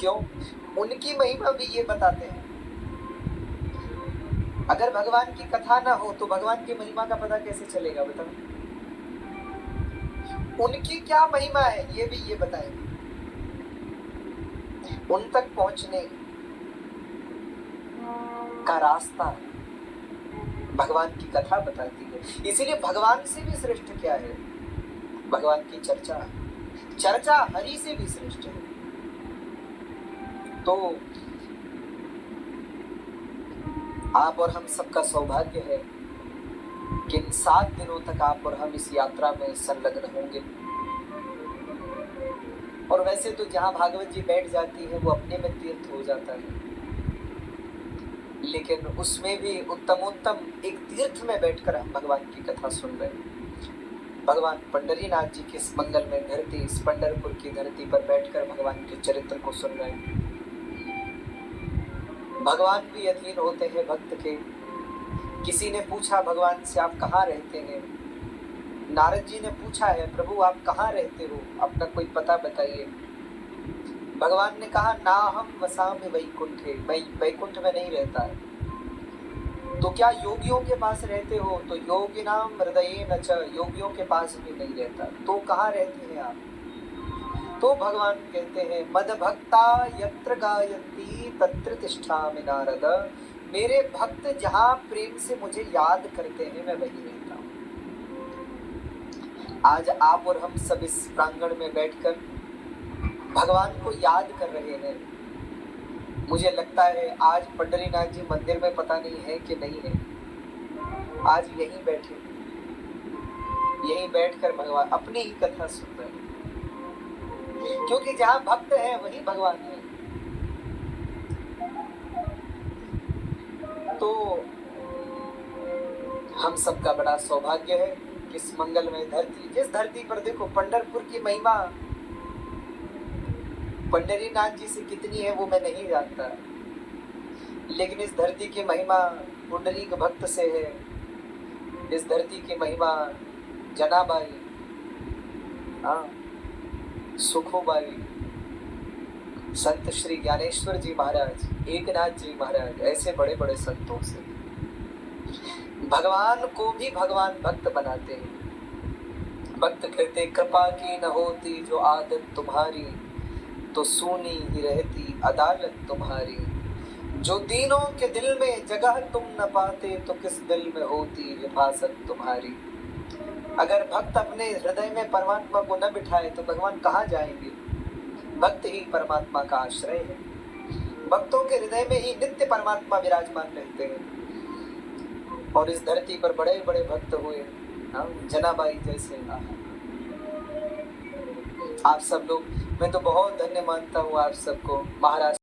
क्यों? उनकी महिमा भी ये बताते हैं। अगर भगवान की कथा ना हो तो भगवान की महिमा का पता कैसे चलेगा बताओ? उनकी क्या महिमा है ये भी ये बताएंगे। उन तक पहुंचने का रास्ता भगवान की कथा बताती है। इसीलिए भगवान से भी श्रेष्ठ क्या है? भगवान की चर्चा। चर्चा हरि से भी श्रेष्ठ है। तो आप और हम सबका सौभाग्य है कि इन 7 दिनों तक आप और हम इस यात्रा में संलग्न होंगे। और वैसे तो जहां भागवत जी बैठ जाती है वो अपने में तीर्थ हो जाता है, लेकिन उसमें भी उत्तमोत्तम एक तीर्थ में बैठकर हम भगवान की कथा सुन रहे हैं। भगवान पंडरीनाथ जी की इस मंगलमय धरती, इस पंढरपुर की धरती पर बैठकर भगवान के चरित्र को सुन रहे हैं। भगवान भी अधीन होते हैं भक्त के। किसी ने पूछा भगवान से आप कहाँ रहते हैं? नारद जी ने पूछा है प्रभु आप कहाँ रहते हो, अपना कोई पता बताइए। भगवान ने कहा ना हम वसामि वैकुंठे, मैं वैकुंठ में नहीं रहता है। तो क्या योगियों के पास रहते हो? तो योगिनाम हृदयेन च, योगियों के पास भी नहीं रहता। तो कहाँ रहते हैं आप? तो भगवान कहते हैं मद भक्ता यत्र गायन्ति तत्र तिष्ठामि नारद, मेरे भक्त जहां प्रेम से मुझे याद करते हैं मैं वहीं रहता हूं। आज आप और हम सब इस प्रांगण में बैठकर भगवान को याद कर रहे हैं। मुझे लगता है आज पंडरीनाथ जी मंदिर में पता नहीं है कि नहीं है, आज यहीं बैठे, यहीं बैठकर भगवान अपनी ही कथा सुन रहे हैं, क्योंकि जहां भक्त है वहीं भगवान है। तो हम सबका बड़ा सौभाग्य है कि इस मंगलमय धरती, जिस धरती पर देखो पंढरपुर की महिमा पंडरीनाथ जी से कितनी है वो मैं नहीं जानता, लेकिन इस धरती की महिमा पुंडरीक भक्त से है। इस धरती की महिमा जनाबाई, सुखोबाई, संत श्री ज्ञानेश्वर जी महाराज, एकनाथ जी महाराज, ऐसे बड़े बड़े संतों से भगवान को भी भगवान भक्त बनाते हैं। भक्त कहते कृपा की न होती जो आदत तुम्हारी, तो सूनी ही रहती अदालत तुम्हारी। जो दीनों के दिल में जगह तुम न पाते, तो किस दिल में होती हिफाजत तुम्हारी। अगर भक्त अपने हृदय में परमात्मा को न बिठाए तो भगवान कहाँ जाएंगे? भक्त ही परमात्मा का आश्रय है। भक्तों के हृदय में ही नित्य परमात्मा विराजमान रहते हैं। और इस धरती पर बड़े बड़े भक्त हुए, जनाबाई जैसे। आप सब लोग, मैं तो बहुत धन्य मानता हूँ आप सबको। महाराज